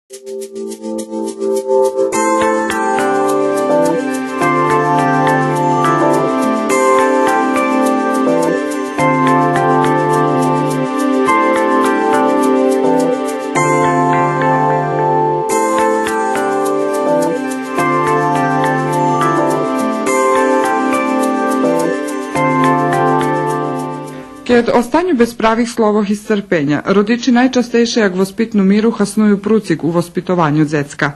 Keď ostanju bez pravih slovoh iz crpenja, rodiči najčastejsze jak vospitnu miru hasnuju prucik u vospitovanju dzecka.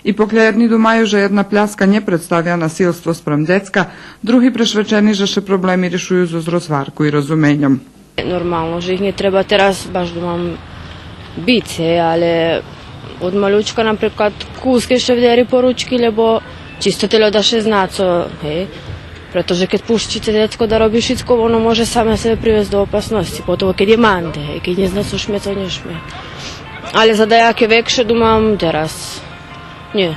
I poklerni dumaju, že jedna pljaska nie predstavlja nasilstvo sprem dzecka, drugi prešvečeni, že še problemi rješuju z rozvarku i rozumenjom. Normalno, že ih ne treba teraz baš domam bice, ale od malučka napríklad kúske še vderi po ručki, lebo čisto telo da še znaco, hej. Pretože keď puštíte detsko da robi všetko, ono može same sebe privesti do opasnosti, potovo keď je mande, keď ne zna co šme, to ne šme. Ale za dajake vekše dumam teraz, nie.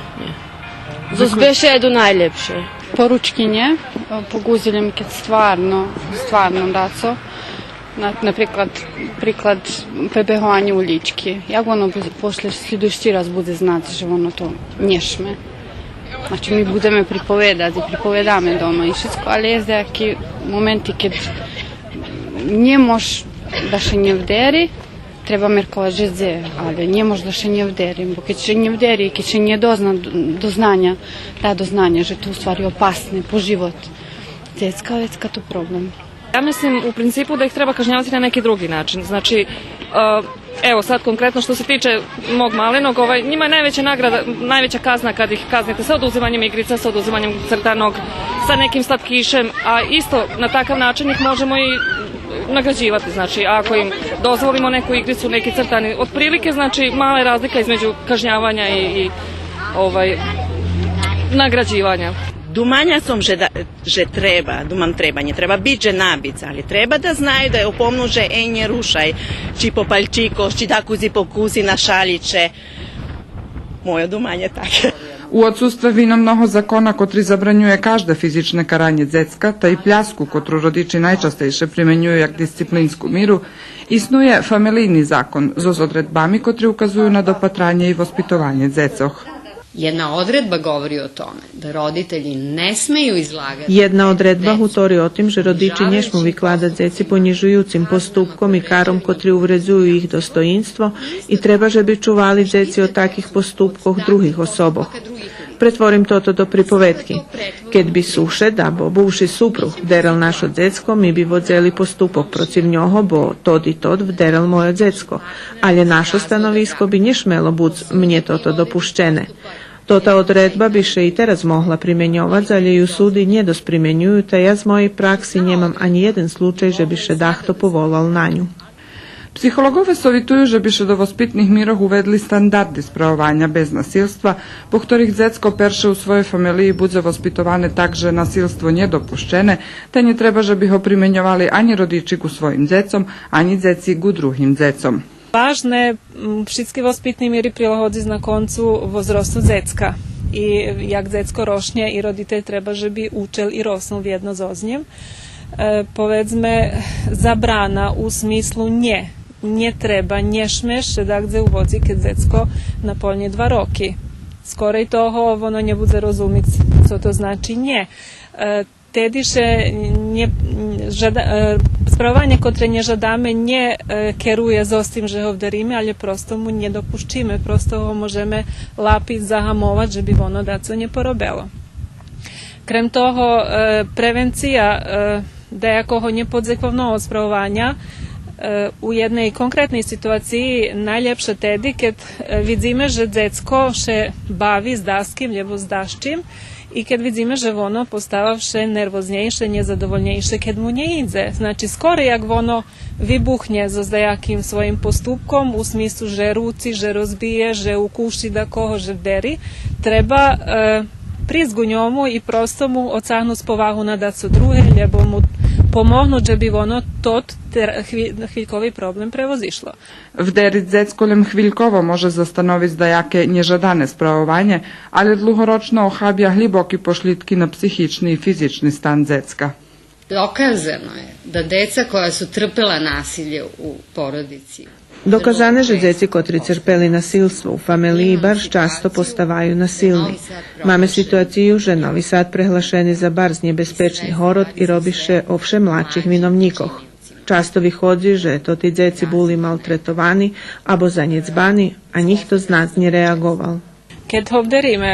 Zuzbeše jedu najlepše. Poručkinje, poguziljem kad stvarno daco. Наприклад, прибігання у лічки. Як воно після слідущий раз буде знати, що воно то не шме. Znači, mi budeme pripovedame doma i všetko, ali je neki momenti kad nie mož da še nie vderi, treba merkovati že dze, ali nie mož da še nie vderi, bo kad še nie vderi, kad še nie dozna do znanja, že to u stvari opasne po život, vecka to problem. Ja mislim u principu da ih treba kažnjavati na neki drugi način. Znači, evo sad konkretno što se tiče mog malenog, njima je najveća kazna kad ih kaznite sa oduzimanjem igrica, sa oduzimanjem crtanog, sa nekim slatkišem, a isto na takav način ih možemo i nagrađivati. Znači, ako im dozvolimo neku igricu, neki crtani, otprilike, znači, mala je razlika između kažnjavanja i nagrađivanja. Думання som, že treba biti že nabic, ali treba da znaju da je upomnu, že enje rušaj, či po palčiko, či tako si pokusi na šaliče. Moje думanje tako. U odsustve vina mnoho zakona kotri zabranjuje každe fizične karanje dzecka, ta i pljasku kotru rodiči najčastejše primenjuju jak disciplinsku miru, isnuje familijni zakon s odredbami kotri ukazuju na dopatranje i vospitovanje dzecoh. Jedna odredba govori o tome da roditelji ne smeju izlagati. Jedna odredba govori o tim, že rodiči ne smiju vykladati deci ponižujucim postupkom i karom kotri uvrezuju ih dostoinstvo i treba že bi čuvali deci od takih postupkov drugih osoboh. Pretvorim toto do pripovetki. Keď bi sušeda, bo buvši supruh vderel našo dzecko, mi bi vodzeli postupok protiv njoho, bo tod i tod vderel moje dzecko. Ali našo stanovisko bi nje šmelo buc mnje toto dopuščene. Tota odredba bi še i teraz mohla primjenjovat, ali ju sudi nje dos primjenjuju, te ja z mojej praksi nemam ani jeden slučaj, že bi še dahto povolal na nju. Psihologove savjetuju, že bi še do vospitnih mirov uvedli standardi spravovanja bez nasilstva, po ktorih dzecko perše u svojoj familiji budze vospitovane tak, že nasilstvo nje dopuščene, te nje treba, že bi ho primjenjovali ani rodiči ku svojim dzecom, ani dzeci ku drugim dzecom. Ważne wszystkie vospitni miri prilagodzi na koncu возрасту dzecka. I jak dzecko rośnie i roditelj treba, żeby učel i rosnul jedno z oznjem. Powiedzmy, zabrana u smislu nie treba, nie šmeš, da gdje uvodzi kad dzecko napolnje 2 roki. Skorej toho ono nie bude rozumieć, co to znači nie. Tedy še sprawowanie, które nie żadamy, nie kieruje z tym, że ho wdarimy, ale prosto mu nie dopuszczymy, prosto ho możemy lapić, zahamować, żeby ono daco nie porobelo. Krem toho, prevencija dejakого nepodzekovnog sprawowania u jednej konkretnej sytuaciji najljepša tedy, kad vidíme, že dzecko še bavi s daskim, lebo s daščim, i kad vidíme, že ono postavavše nervoznejše, nezadovoljnejše, kad mu nie idze. Znači, skoro jak ono vybuchne so dajakim svojim postupkom, u smislu, že ruci, že rozbije, že ukuši da koho, že vderi, treba prizgu njomu i prosto mu odsahnuti povahu na dacu druge, lebo mu pomognuti, že bi ono tot hviljkovi problem prevozišlo. Vderiť dzeckolem hviljkovo može zastanoviť dajake nežadane spravovanje, ali dlugoročno ohabja hljiboki pošlitki na psihični i fizični stan dzecka. Dokazano je da deca koja su trpela nasilje u porodici Doказane, že djeci kotri crpeli nasilstvo u familiji barš často postavaju nasilni. Mamy situaciju, že Novi Sad prehlašeni za barz niebezpieczny horod i robiše ovše mladších vinovnikoh. Často vychodzi, že to ti djeci boli maltretovani abo zanjecbani, a nikto z nás nereagoval. Keď hovderíme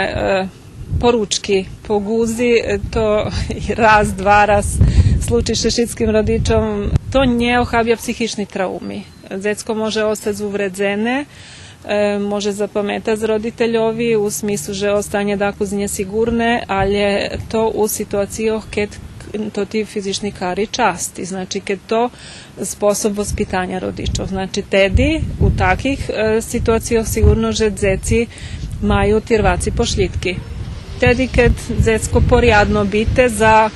poručki po guzi, to raz, dva raz slučaj šešitskim rodičom, to nie ochabia psychični traumi. Dziecko može ostati uvredzene, može zapametati z roditeljovi u smislu, že ostanje dakle nesigurne, ali to u situacijah kad to ti fizični kari časti, znači kad to sposob vaspitanja rodičov. Znači tedi u takih situacijah sigurno, že dzeci maju tirvaci pošljitki. Tedi kad dzecko porjadno bite za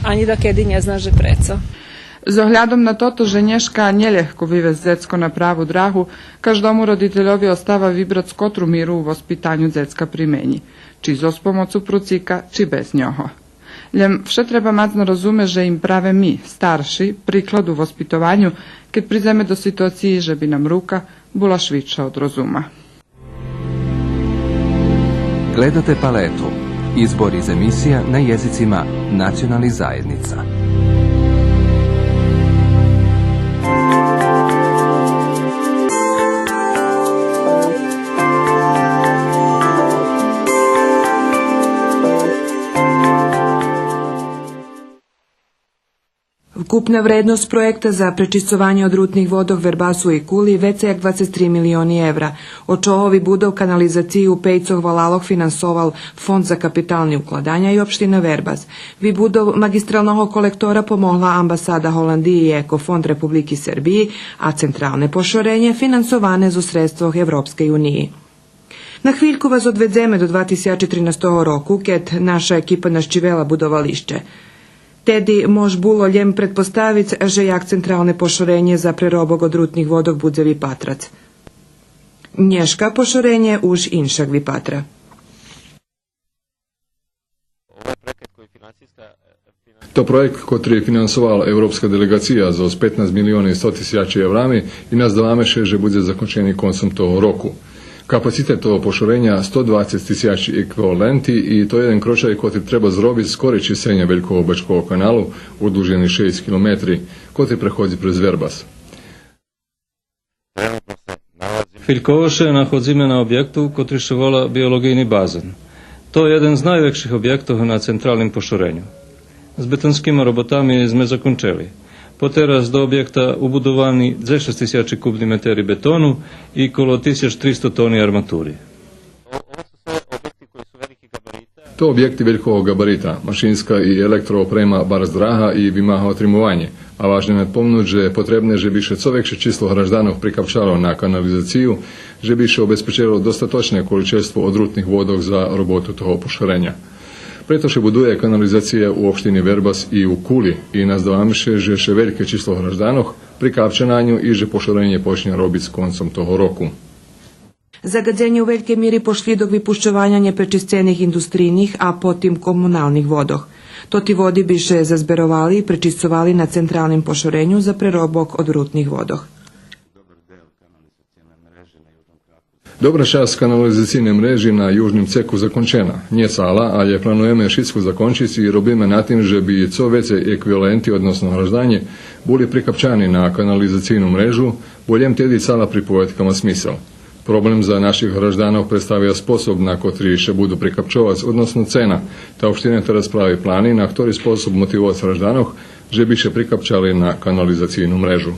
ani da kedi ne zna že preco. Z ohľadom na toto, že Nješka neľahko vyvesť decko na pravu drahu, každomu roditeľovi ostáva vybrať skotru míru u vospitanju decka primeni, či zo pomocu prucika, či bez njoho. Ljem vše treba macno razume, že im prave mi, starši, príklad u vospitovanju, keď prizeme do situaciji, že bi nam ruka bula šviča od rozuma. Gledate Paletu. Izbor iz emisija na jezicima nacionalnih zajednica. Kupna vrednost projekta za prečistovanje odrutnih vodov v Verbasu i Kuli veća jak 23 milioni evra. Od čohovi budov kanalizaciju u Pejcoh Valaloh finansoval Fond za kapitalni ukladanja i opština Verbas. Vi budov magistralnog kolektora pomogla ambasada Holandiji i Ekofond Republiki Srbiji, a centralne pošorenje finansovane zo sredstvoh Evropske unije. Na hviljku vas odvedzeme do 2013 roku, kad naša ekipa naščivela budovališće. Tedi mož bulo ljem pretpostaviti, že jak centralne pošorenje za prerobog odrutnih vodog budzevi patrac. Nješka pošorenje už inšak vi patra. To projekt koji finansovala Evropska delegacija za 15 miliona i 100 tisuća evrami i nas dolameše, že bude zakončeni koncom toho roku. Kapacitet toho pošorenja 120 tisuća ekvivalenti i to je jedan kročaj koji treba zrobiti skore čisenje Velikog Bačkovog kanalu u dužini 6 km koji prehodzi prez Verbas. Filjkoše nachodzime na objektu koji se vola biologijni bazen. To je jedan z najvećih objektov na centralnim pošorenju. Z betonskimi robotami sme zakončeli. Poteraz do objekta ubudovani 6.000 kubni meteri betonu i kolo 1300 toni armaturi. To objekti velikog gabarita, mašinska i elektrooprema baraz draha i vymáha otrimovanje, a važno je napomnúť, že potrebné, že by čo väčšie číslo hraždanov prikapčalo na kanalizáciu, že by obezpečilo dostatočné količestvo odrutných vodov za robotu toho pošorenja. Preto še buduje kanalizacija u opštini Verbas i u Kuli i nas dovamiše, že še velike číslo hraždanoh prikapče na nju i že pošorenje počne robiti s koncom toho roku. Zagađenje u velikej miri pošli do vypuščovanja neprečiscenih industrijnih, a potim komunalnih vodoh. To ti vodi biše zazberovali i prečistovali na centralnim pošorenju za prerobok odrutnih vodoh. Dobra časť kanalizacijne mreži na južnim ceku zakončena. Nije cala, ali je planujeme šitsku zakončiti i robíme na tim, že bi co veće ekvivalenti, odnosno hraždanje, boli prikapčani na kanalizacijnu mrežu, boljem tedi cala pripoved kama smisel. Problem za naših hraždanov predstavlja sposob na kotri še budu prikapčovac, odnosno cena. Ta opština teraz pravi plani na ktorý sposob motivovac hraždanov, že bi še prikapčali na kanalizacijnu mrežu.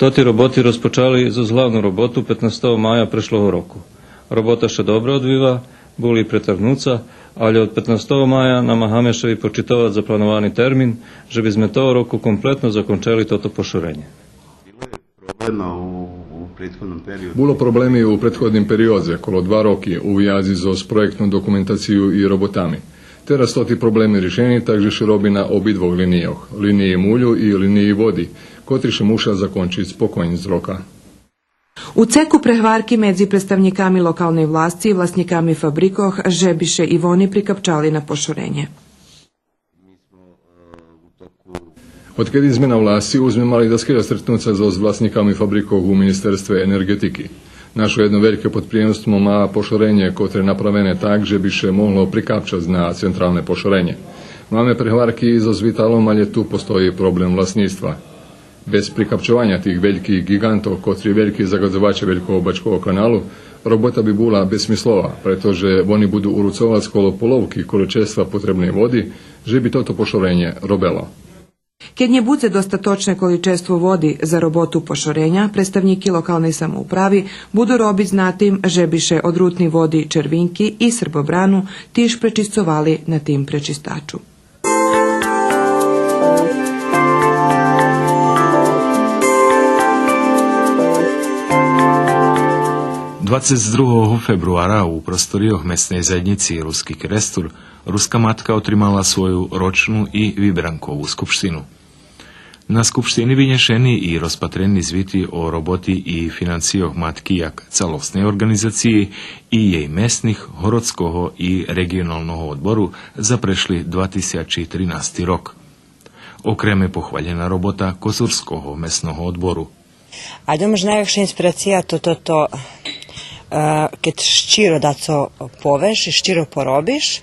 Toti roboti rozpočali zo zglavnu robotu 15. maja prešloho roku. Robota še dobro odviva, boli pretrnuca, ali od 15. maja namáhame še vypočitovať zaplanovaný termin, že by sme toho roku kompletno zakončili toto pošorenje. Bilo problemi u prethodnim periodze, kolo 2 roki u vjazi s projektnu dokumentaciju i robotami. Teraz to ti problemi rješeni, takže še robi na obidvog linijoh, liniji mulju i liniji vodi, kotri še muša zakončiti spokojni z roka. U ceku prehvarki medzi predstavnikami lokalnej vlasti i vlasnikami fabrikoh žebiše i oni prikapčali na pošorenje. Odkedy sme na vlasti, už sme mali doského stretnúť sa so vlastníkami fabrikov u ministerstve energetiky. Naše jedno veľké podprijemstvo má pošorenie, ktoré je napravené tak, že by še mohlo prikápčať na centrálne pošorenie. Máme prehvarky so Zvitalom, ale tu postojí problém vlastníctva. Bez prikapčovania tých veľkých gigantov, ktorí veľkí zagadzovači veľkého bačkového kanálu, robota by bola besmyslová, pretože oni budú urucovať skolo polovky količestva potrebnej vody, že by toto pošorenie robilo. Keď nie bude dostatočne količestvo vody za robotu pošorenja, predstavniki lokalnej samoupravi budu robiť na tým, že bi še odrutni vodi Červinki i Srbobranu tiž prečistovali na tim prečistaču. ...22. februára u prostorioch mesnej zajednici Ruský Krestur Ruská matka otrimala svoju ročnu i vybrankovú skupštinu. Na skupštini vynešeni i rozpatreni zviti o roboti i financijoh matki jak celostnej organizaciji i jej mesnih, horodskoho i regionalnog odboru za prešli 2013. rok. Okreme pohvaljena robota Kozurskoho mesnog odboru. A domož najväčšia inspiracija to keď ščiro daco poveš i ščiro porobiš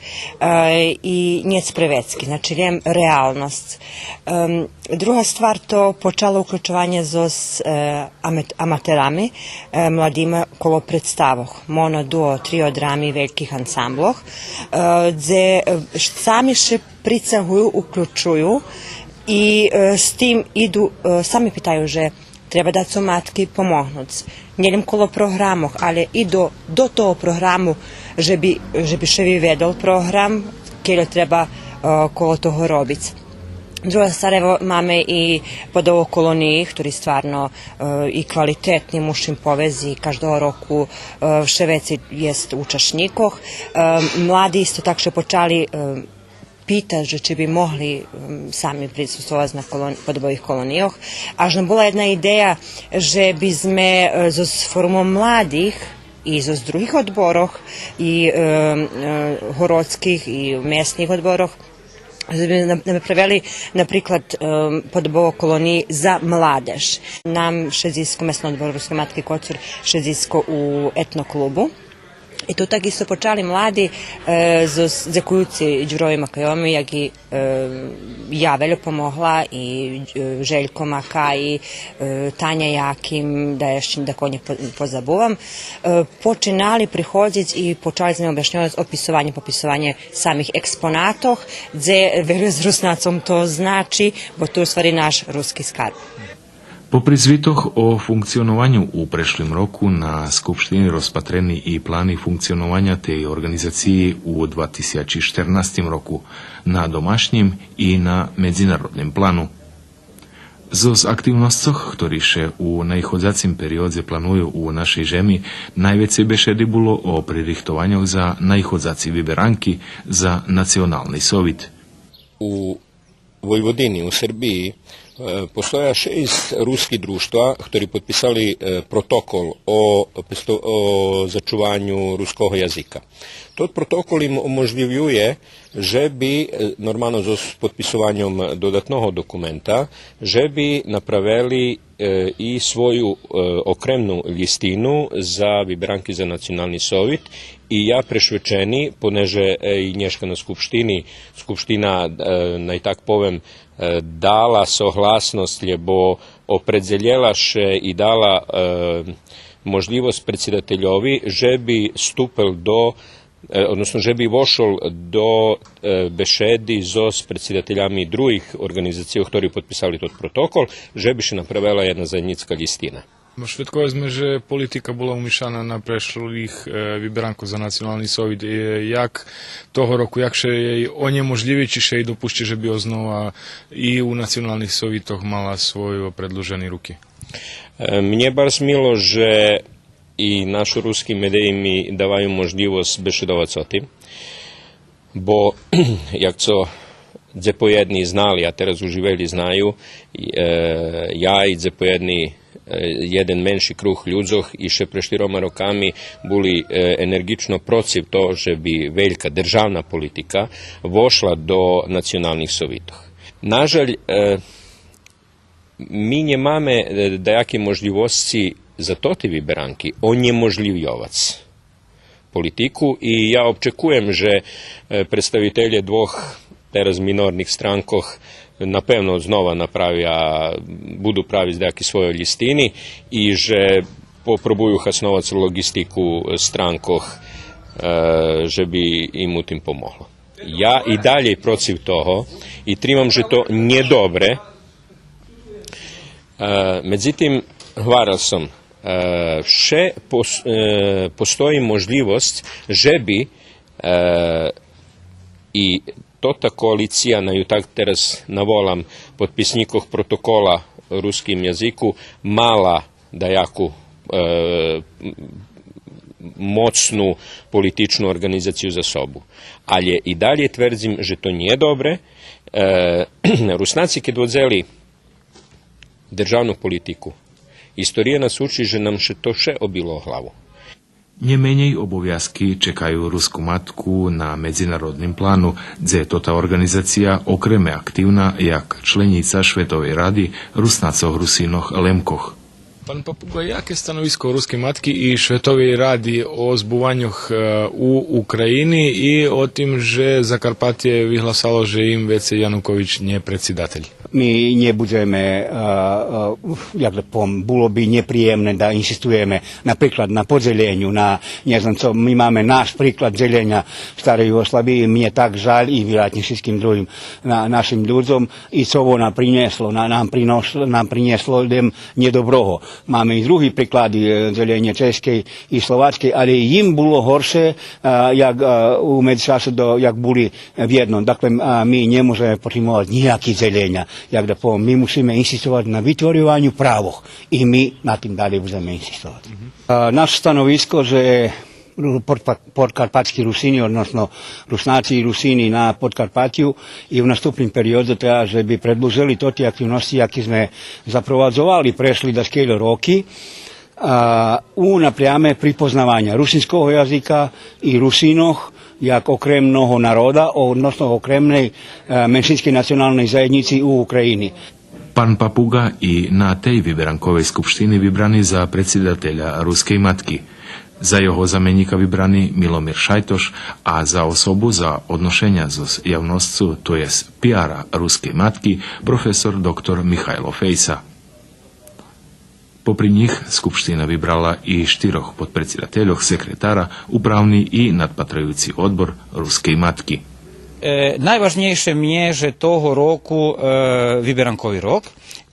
i njec prevecky, znači realnost. Druga stvar to počalo uključovanje s amaterami, mladima kolo predstavoh, mono, duo, trio drami, velikih ansambloh, gdje sami še pricahuju, uključuju i s tim idu, sami pitaju, že treba da su matki pomognuti. Njeljem kolo programoh, ali i do toho programu, že bi še vi vedel program, kjer treba kolo toho robiti. Druga stvar, evo, máme i pod ovo koloniji, ktorí stvarno i kvalitetni mušim povezi, každého roku še veci jest účastníkoch. Mladi isto tak še počali pýtať, že či by mohli sami prisustovať na podobových kolonijoh. Až nam bola jedna ideja, že by sme so formom mladých i zo druhých odboroh i horodských i mjesnih odboroh napravili napriklad podobovo koloniji za mladež. Nam šezijsko mesno odbor Ruske matke Kocur šezijsko u etnoklubu. I tu tak isto počali mladi zekujuci Đurovi Makajomi, jak i ja veljo pomogla i Željko Maka i Tanja Jakim, da ješćin da konje pozabuvam, počinali prihoditi i počali s njim objašnjavati popisovanje samih eksponatoh, gdje veljo s Rusnacom to znači, bo to je u stvari naš ruski skarb. Po prizvitoh o funkcionovanju u prešlim roku na Skupštini rozpatreni i plani funkcionovanja te organizaciji u 2014. roku na domašnjim i na međunarodnim planu. Z aktivnostoch, ktorý še u najchodzacim periodze planujú u našej žemi, najvecej bešedy bolo o pririchtovanju za najchodzaci vyberanky za nacionalni sovit. U Vojvodini, u Srbiji, postoja 6 ruskih društva, ktorí potpisali protokol o začuvanju ruskog jazika. Tot protokol im umožljivuje, že bi, normalno s potpisovanjem dodatnog dokumenta, že bi napravili i svoju okremnu listinu za vibranki za nacionalni sovit i ja prešvečeni, poneže i nješka na skupština, naj tak povem, dala sohlasnost, lebo opredzeljelaše i dala možljivost predsjedateljovi, že bi stupil do, odnosno že bi vošol do bešedi s predsjedateljami drugih organizacija, ktorí potpisali tot protokol, že bi še napravila jedna zajednická listina. Švedkovali sme, že politika bola umíšaná na prešlých vyberanko za nacionálny sovit. Jak toho roku, jak še jej onemožliví, či še jej dopušti, že by oznova i u nacionálnych sovitoch mala svoj predĺžený ruky? Mne bar smilo, že i naši ruski mediji mi davajú možljivost bešedovať o tim, bo jak co dzepojedni znali, a teraz uživeli znaju, ja i dzepojedni jeden menší kruh ľudzoch i še pre 4 rokami boli energično protiv to, že bi veljka državna politika vošla do nacionalnih sovitoh. Nažalj, mi nie mamy dajakie możliwości za to te wybranki oniemożliwiować polityku i ja oczekujem, że przedstawiciele dwóch teraz minornych strankoch na pewno znova budu praviti daki svoje listini i že popróbuju hasnovac logistiku strankoh, že bi im u tim pomoglo. Ja i dalje protiv toho i trimam, že to nije dobre. Međutim, hvaral sam, še postoji možljivost, že bi i tota koalicija, na ju tak teraz navolam podpisnikov protokola v ruskim jaziku, mala dajaku mocnu političnu organizaciju za sobu. Ali i dalje tvrdim, že to nije dobre. Rusnaci kad odzeli državnu politiku, istorija nas uči, že nam še to še obilo o hlavu. Nemenej obowiązki čekajú Rusku matku na medzinárodnym plánu, gdzie to ta organizácia okreme aktívna jak členica Švetovej rady Rusnacoch Rusinoch Lemkoch. Pan Papuga, jakie stanowisko Ruskiej Matki i Švetovej rady o zbúvaňoch u Ukrajiny i o tym, že Zakarpatie vyhlasalo, že im vece Janukovič nie predsjedatelj? Mi nebudeme, bolo by nepríjemné da insistujeme napríklad na podzeleniu, my máme náš príklad zelenia starej Jugoslavii, mne tak žal i vjerojatno všetkým druhým našim ľuďom i co ovo nám prinieslo nedobroho. Máme i druhý príklady zelenie Českej i Slovačkej, ale im bolo horšie, jak u medzičasu, jak boli v jednom. Dakle, my nemôžeme potrebovať nejaký zelenia. My musíme insistovať na vytvorovaní právoch i my na tým ďalej budeme insistovať. Naše stanovisko, že podkarpatskí Rusini, odnosno Rusnáci i Rusini na Podkarpatiu i v nastupnom periodu treba, že by predĺžili to tie aktivnosti, aké sme zaprovadzovali, prešli da skele roky u napriame pripoznavanja rusinskog jazika i Rusinoh jak okremnog naroda, odnosno okremnej menšinskej nacionalnej zajednici u Ukrajini. Pan Papuga i na tej vybrankovej skupštini vybraný za predsjedatelja Ruskej matky. Za jeho zamenika vybraný Milomir Šajtoš a za osobu za odnošenja z javnostcu, to jest PR-a Ruskej matky, profesor dr. Mihailo Fejsa. Popri njih skupština vybrala i 4 podpredsjedateljov sekretara, upravni i nadpatrajući odbor Ruskej matky. Najvažnejše mi je, že toho roku vyberankový rok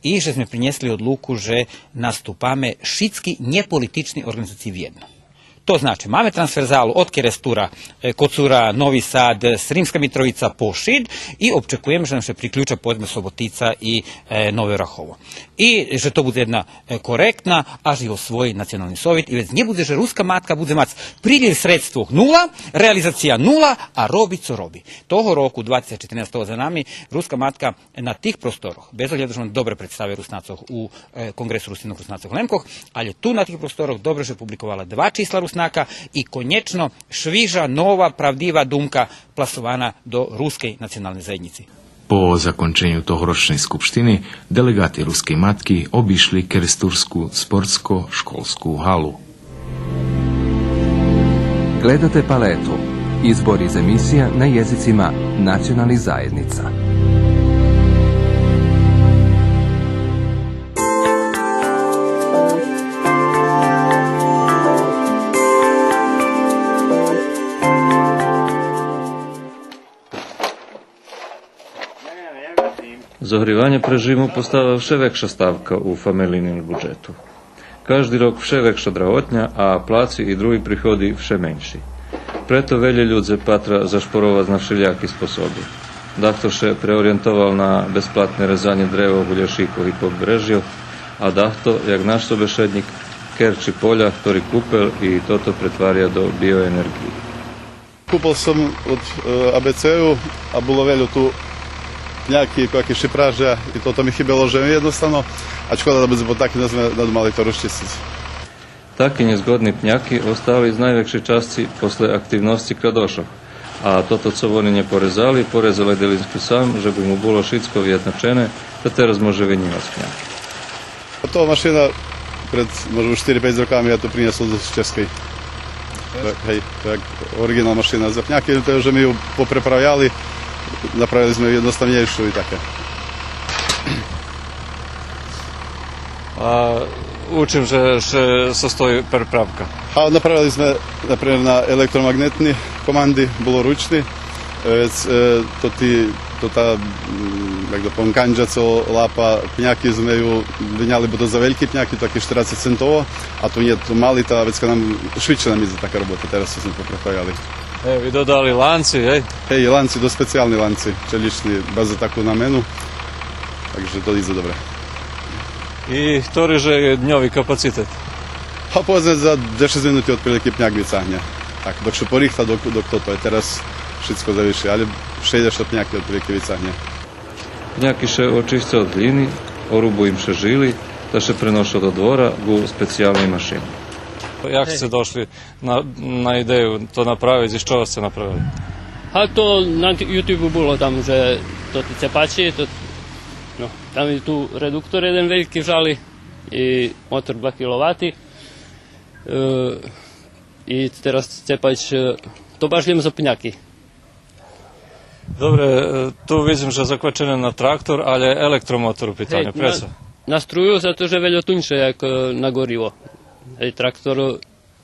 i že sme priniesli odluku, že nastupame všetky nepolitični organizaciji v jedno. To znači, máme transverzalu od Kerestura, Kocura, Novi Sad, Srimska Mitrovica, Pošid i očekujem, že nam se priključa pojedme Sobotica i Nove Rahovo. I že to bude jedna korektna, a živo svoj nacionalni sovjet i već nje bude, že Ruska matka bude mac priljev sredstvo 0, realizacija 0, a robi co robi. Toho roku, 2014. za nami, Ruska matka na tih prostoroh, bez obzira da dobre predstave Rusnacoh u Kongresu Rusinog Rusnacoh Lemkoh, ali tu na tih prostoroh dobro je publikovala 2 čísla Rusnaka i konječno šviža, nova, pravdiva dumka plasovana do Ruskej nacionalnej zajednici. Po zakončenju tohoročnej skupštiny delegati Ruskej matky obišli Kerestursku sportsko-školskú halu. Gledate Paletu. Izbor iz emisija na jezicima nacionalnih zajednica. Zogрівання режиму постала вше векша ставка у фамилійному бюджету. Кожний рок вше векша драготня, а плаці і другі приходи вше менші. Прето велі людзе патра зашпорова на všelijaкі способи. Дахто ще преорієнтував на безплатне резання древа у Гуляшиков і побережжю, а дахто, як наш собеседник, керчи поля, ktorý kúpil i toto pretvária do bioenergії. Kúpil som od ABC-u a bolo veľa tu nejaký kaký praža i toto mi chybelo, že jednostavno, a škoda da bi zbog takvi da sme nadmali to rozčistiti. Такі незгодні пняки остали з найвекшої частці після активності крадошок, а toto, co вони не порезали, порезали Делінський сам, щоб йому було шицько в'єтначене, та teraz може винімати пняк. To mašina pred možno 4-5 rokami ja to priniesol z Českej. Hej, to je originál mašina za pňaky, to je, že my ju poprepravljali, napravili sme ju jednostavnejšiu i také. A učím, že sa stojí prepravka. A napravili sme, napríklad na elektromagnetní komandi, bolo ručný, to tá, jak to poviem, kanža, co lápa pňaky, sme ju vyňali, bo to za veľký pňaky, také 40 centovo, a tu nie, to mali, tá vecka nám, švične nám ide taká robota, teraz sme poprepravili. Vy dodali lanci, hej? Hej, lanci, do speciálni lanci, čeličný, bez takú na menu, takže to ide dobre. I ktorý že je dňový kapacitet? A povedzme za 10 minút otprilike pňak vycahne. Tak, dok še porihta, dok toto je teraz všetko zaviši, ale 60 pňaky otprilike vycahne. Pňaky še očistia od hliny, orubu im še žili, da še prenošao do dvora u specijalnej mašini. Jak ste došli na ideju to napraviti, iz čega ste napravili? A to na YouTube bolo tam, že to ti cepači, no, tam je tu reduktor jeden veľký žali i motor 2 kW. I teraz cepač, to bažlím za pňaky. Dobre, tu vidím, že zakvačené na traktor, ale elektromotor u pitanju, prečo? Na struju, zato že veľo tunče, jak na gorivo. Traktor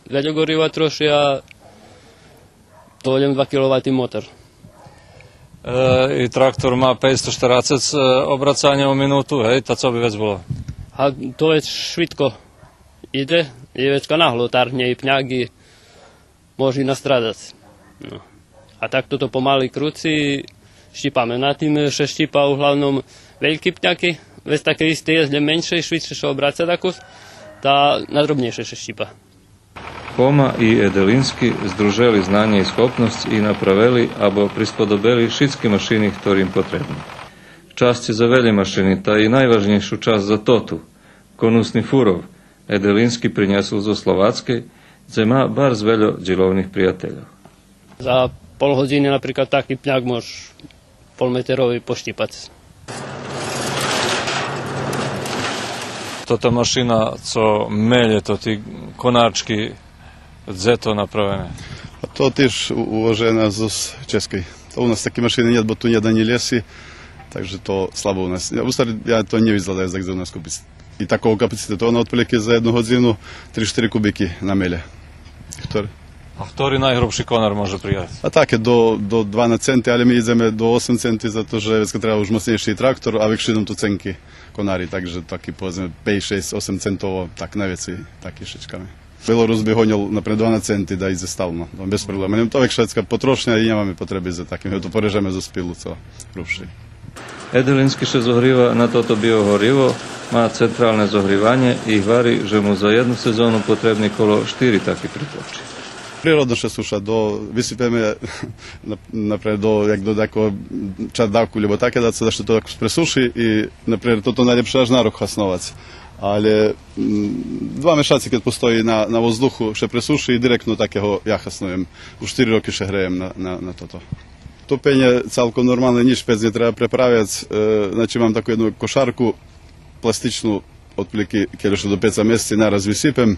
veľo goriva troši, a to je 2 kW motor. I traktor má 540 obracania u minútu, hej, ta co by vec bolo? A to vec švitko ide, je vecka nahlo, tarhne i pňaky, môže nastradať. No. A takto to pomaly krúci, štípame. Na tým še štípa uglavnom veľký pňaky, vec také isté je, menšej, švitšie še obraca takus, tá nadrobnejšie še štípa. Homa i Edelinski združili znanje i schopnost i napravili abo prispodobili šitske mašini ktorým potrebni. Časti za velje mašini, ta i najvažnejšu čast za totu, konusni furov, Edelinski prinjesl zo Slovatske, gdje má bar z veľo džilovnih prijateljov. Za pol hodiny napríklad taký pňak môž polmeterový poštípať. Tota mašina, co melje, to ti konáčky, gdje to napravené? A to tiež uvažené z Českej. To u nás také mašiny nie, bo tu nie ani lesy, takže to slabo u nás. Ja to nevidel, da je za u nás kúpiť. I takovou kapacitetu. Ona otprilike za 1 hodinu 3-4 kubiky na mele. A ktorý najhrubší konár môže prijať? A také do 12 centi, ale my ideme do 8 centi, zato že vecka treba už mocnejší traktor, a väčšinou tu cenky konári, takže taký povedzme 5, 6, 8 centovo, tak najviac taký šečkami. Белорус би гонил, наприклад, 12 центи, да, і заставно, без проблем. Ним то шведська потрошня, і немає потреби за таким, то порежемо за спілу, це грубший. Edelinski še zohriva na toto biogorivo, má centrálne zohrivanie i varí, že mu za jednu sezónu potrebný kolo 4 takí pritlači. Природно ще суша, висипемо, наприклад, як до такого чадавку, або таке, да, це що то присуші, і, наприклад, то найліпше аж на рух хасноваць. Але 2 мішаці, keď постоjí на воздуху, ще присуші, і директно так його я хаснуjem. У 4 роки ще граємо на toto. Topenie celkom normálne, nič pec netreba prepraviať. Znači mám takú jednu košarku plastičnú, otprilike, keď do 5 mjeseci naraz vysypem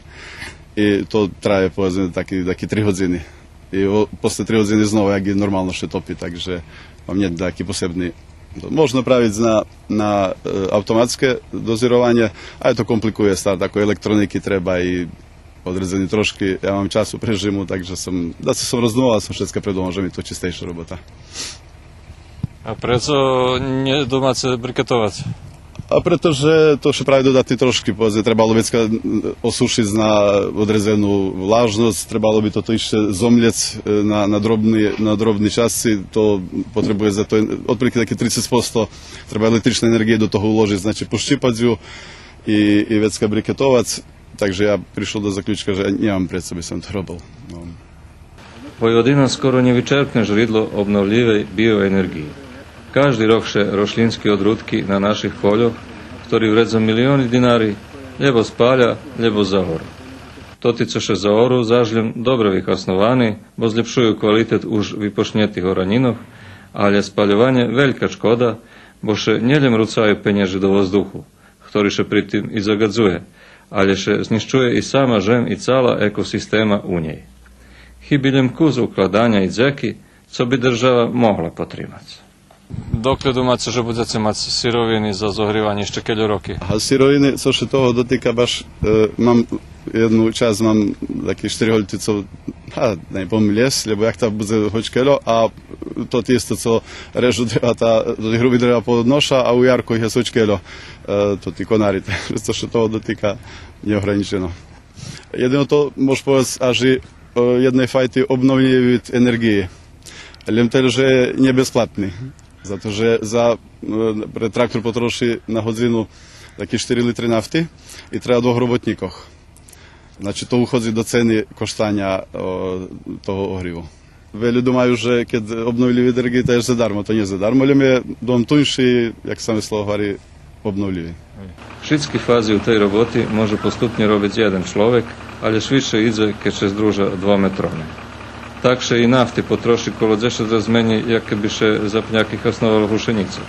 i to traje povedzme taký 3 hodiny. I posle 3 hodiny znova, jak je normálno še topi, takže mám nie taký posebný. Možno praviť na automatské dozirovanie, ale to komplikuje stále, tako elektroniky treba i odrezani trošky, ja mám čas u prežimu, takže da som rozdumala, som všetko predomal, že mi to čistejšia robota. A prečo nie domáce briketovať? A pretože to še pravi dodatni trošky, povedzme, trebalo by osušiť na odrezenú vlažnosť, trebalo by toto ešte zomliec na drobný časci, to potrebuje za to otprilike také 30%, treba električnej energie do toho uložiť, znači poščipať ju i vecka briketovať. Takže ja prišiel do zaključka, že nemám pred sebe, som to robil. No. Vojvodina skoro nevyčerpne žridlo obnovljivej bioenergiji. Každý rok še rošlinski odrutki na naših poljoh, ktorý vred za milióny dinari, lebo spalja, lebo zahora. Totice še za oru zažljem dobro vyhasnovani, bo zlepšuju kvalitet už vypošnjetih oraninov, ale spaljovanje velika škoda, bo še njeljem rucaju penježi do vozduhu, ktorý še pritim i zagadzuje, ale še zniščuje i sama žem i cala ekosistema u njej. Hybiljem kuz ukladanja i dzeki, co bi država mogla potrimati. Dokle думаете, že budete mať siroviny za zohrívanie ešte keľo roky? A siroviny, co še toho dotýka, baš mám jednu čas, mám takých 4 holticov, ne pomím les, lebo jak ta bude hoď keľo, a to tisto, co režu dreva, do tých hrubých dreva podnoša, a u jarku ich je soč keľo, to tí konárite. Co še toho dotýka, neohraničeno. Jedino to môžeš povedať až jednej fajty obnovljivi vid energije. Ljem tel, že je nebesplatný. Zato, že traktor potroši na hodinu takých 4 litry nafty i treba 2 robotníkoch. Znači, to uchodzi do ceny koštanja toho ohrivu. Veľa думаю, že keď obnovljivi energije, to je zadarmo. To nie je zadarmo, ljem je dom tunjši, jak same slovo hovorí, obnovljivi. Všetky fázy u tej roboty može postupne robiť jeden človek, ale šviše ide, keď se združa 2 metrone. Takže i nafty potroši kolo 10 razy meni, jak keby še za nejakých osnovalo hušenicu.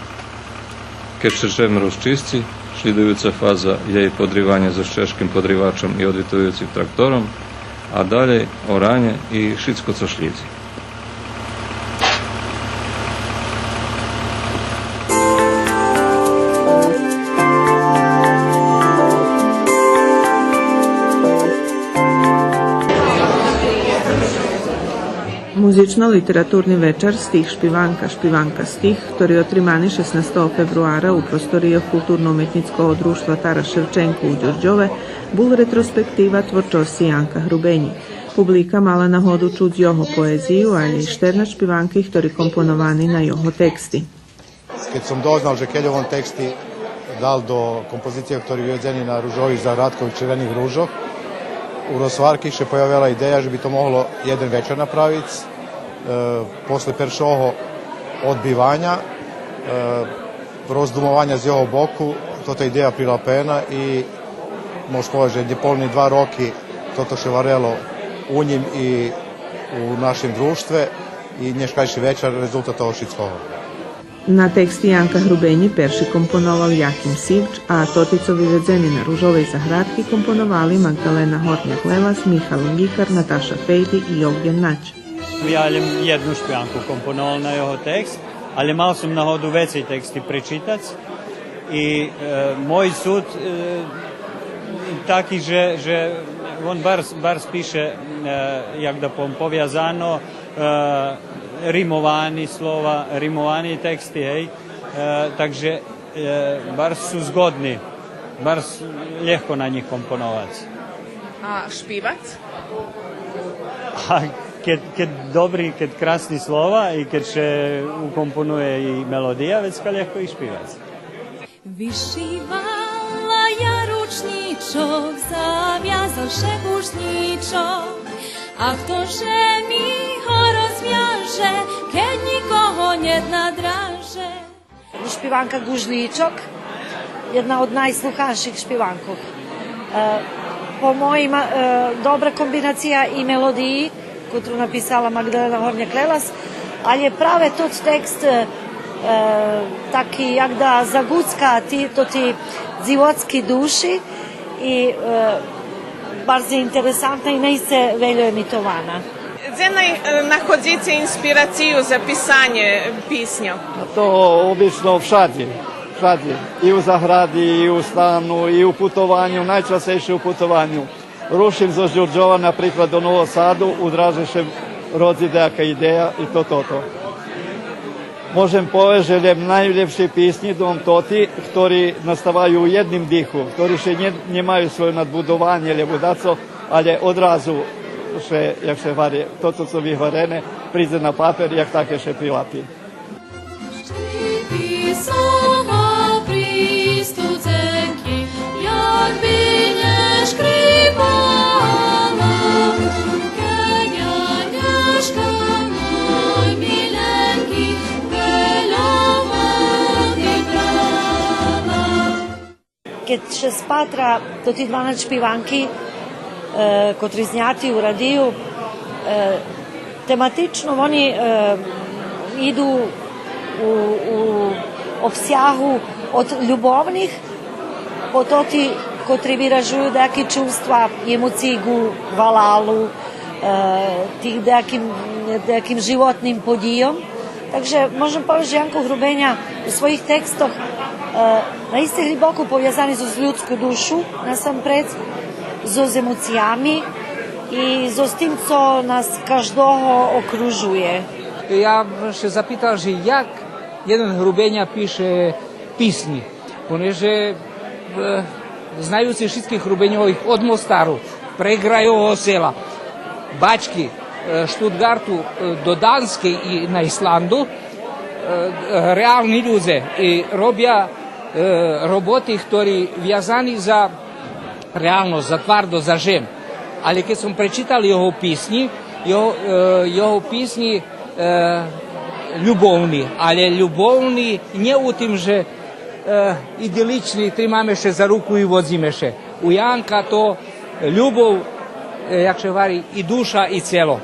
Keď se žem rozčisti, slidujúca fáza je i podrivanje so ščeškim podrivačom i odvitujúcim traktorom, a dalje oranje i šitsko co šljizi. Muzično-literatúrny večer Stih špivanka, špivanka stih, ktorý otrimani 16. februára u prostorijach Kulturno-umetnického društva Taras Ševčenko u Đorđove bol retrospektíva tvorčosti Janka Hrubenji. Publika mala nahodu čuť jeho poeziju, ali i 14 špivanki, ktorí komponovani na jeho teksti. Keď som doznal, že Keľovom teksti dal do kompozicije, ktorý vyvedzený na ružových zahradkovi červených rúžoch, u Rosvarki še pojavila ideja, že by to mohlo jeden večer napraviti. Posle peršoho odbivanja, rozdumovanja z jeho boku, toto ideja prilapena i možeš povedati, že nepolni 2 roki toto še varelo u njim i u našem društve i nješkajši večer rezultat toho šitskoga. Na teksti Janka Hrubenji perši komponoval Jahim Sivč, a totico vyvedzeni na ružovej zahradki komponovali Magdalena Hornjak-Lelas, Michal Ngikar, Nataša Fejdi i Jovgen Nać. Ja jem jednu špijanku komponoval na jeho tekst, ali mal sam na hodu vecej teksti prečitac i moj sud taki, že on bar spiše, jak da povjazano, rimovani slova, rimovani teksti, hej, takže bar su zgodni, bar ljehko na njih komponovac. A špivac? Keď dobrý, keď krásny slova i keď še ukomponuje i melodija, već ka ljehko i špivac. Vyšivala ja ručníčok, zaviazal šebušníčok, a ktože mi ho rozviaže, keď nikoho nednadraže. Špivanka Gužličok, jedna od najsluhanših špivankov. Po mojim dobra kombinacija i melodiji, koju napisala Magdalena Hornjak-Lelas, ali je prave tot tekst taki jak da zagucka ti životski duši i bardzo interesantna i najse veljo emitovana. Gdzie nachodzicie inspiraciju za pisanie písňov? To obično všade. I u zahradi, i u stanu, i u putovanju, najčastejšie u putovanju. Rušim zo Đorđova, napríklad do Novog Sadu, u Dražešem rodzi nejaká ideja i to. Môžem povedať, že najlepšie písni dom toti, ktorí nastávajú u jedným dýchu, ktorí še nemajú svoje nadbudovanie, lebo daco, ale odrazu še, jak še varie, toto, co vyhvarené, príde na papier, jak také še prilapí. Keď še spatra do tih 12 špivanki, kotri znjati u radiju, tematično oni idu u obsjahu od ljubovnih по тоти котрі виражують деякі чувства, емоційну, валалу, тих деяким животним подіям. Takže môžem povedať, že Janko Hrubeňa u svojich tekstoch naiste hlboko poviazani so ľudskú dušu, насамперед, so емоціями і з тим, що нас кожного окружує. Я ще запитав, že як jeden Hrubeňa píše písni, poneže znajući všetkých Hrubeňových od Mostaru, Pregrajového sela, Bačky, Štutgartu do Danske i na Islandu, realni ljudi i robia roboti, ktorí viazani za realnost, za tvardo, za žem. Ali kad sam prečitali jeho pisnji, jeho pisnji ljubovni, ali ljubovni nie u tim, že idilični, trimameše za ruku i vozimeše. U Janka to ljubov, jak se vari, i duša i celo.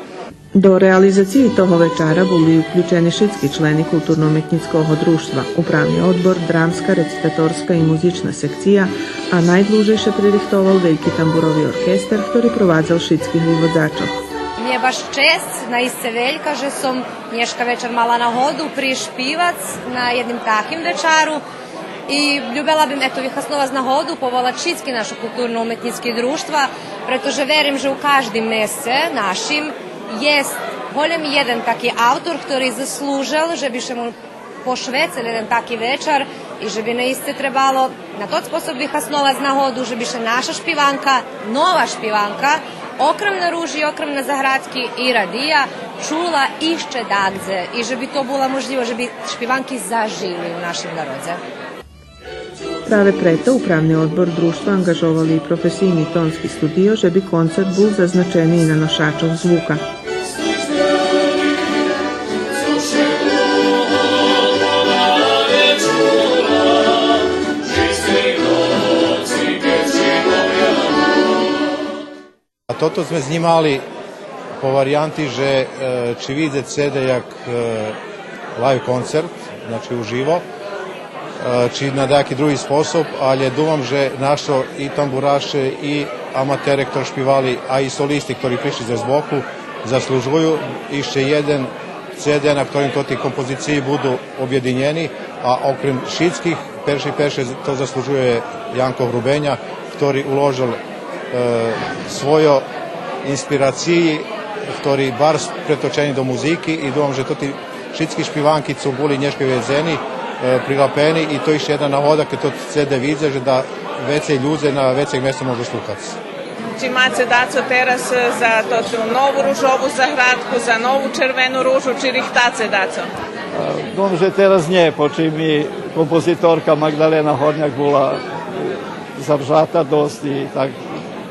До реалізації того вечора були включені шитські члени культурно-митницького друštva, управний odbor, dramska, recitatorska i muzična sekcija, a najdlužejše pririchtoval Veljki tamburovi orkestar, ktorý provádzal šitskih vyvodzačov. Mne je baš čest, naiste Veljka, že som nješka večer mala nahodu prišpivac na jednim takim večaru i ljubela bih vyhasnovac nahodu povolať šitski naše kulturno-umetnički društva, pretože verim, že u každým meste našim jest golem jedan taki autor, ktorý zaslužil, že bi še mu pošvecili jedan taki večer i že bi naiste trebalo na tot sposob vyhasnovac nahodu, že bi še naša špivanka, nova špivanka, okrem na ruži, okrem na zahradki i radija, čula išće dagdze i že bi to bilo možljivo, že bi špivanki zažili u našim narodze. Prave preto upravni odbor društva angažovali i profesijni tonski studio, že bi koncert bol zaznačeniji na nošačov zvuka. Toto sme znimali po varijanti, že či vidjet sede jak live koncert, znači uživo, či na neki drugi sposob, ali думам, že našo i tamburaše i amatere, ktorí špivali, a i solisti, ktorí prišli za zboku, zaslužuju ešte jeden CD, na ktorým to tí kompoziciji budu objedinjeni, a okrem šitskih, perše to zaslužuje Janko Hrubeňa, ktorý uložil svojo inspiraciji, ktorý bar pretočeni do muziki, i думам, že to ti šitski špivanki su boli nješke vezeni, prilapeni, i to je jedna nahoda kad to CD vidze, že da vecej ljude na vecej mjesto može sluhati. Či imate daco teraz za tu novu ružovu zahradku, za novu červenu ružu, či rihtace daco? Думам, že teraz nie, počím mi kompozitorka Magdalena Hornjak bola zavžata dosť i tak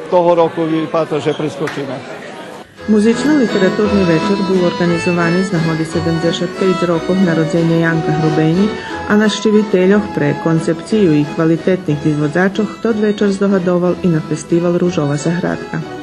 toho roku vypadá, že priskočíme. Музично-літературний вечір був організований з нагоди 75 років народження Janka Hrubeňi, a na štiviteľoch pre koncepciju i kvalitetnih izvodzačov tod večer zdohadovал i na festival Ružova zahradka.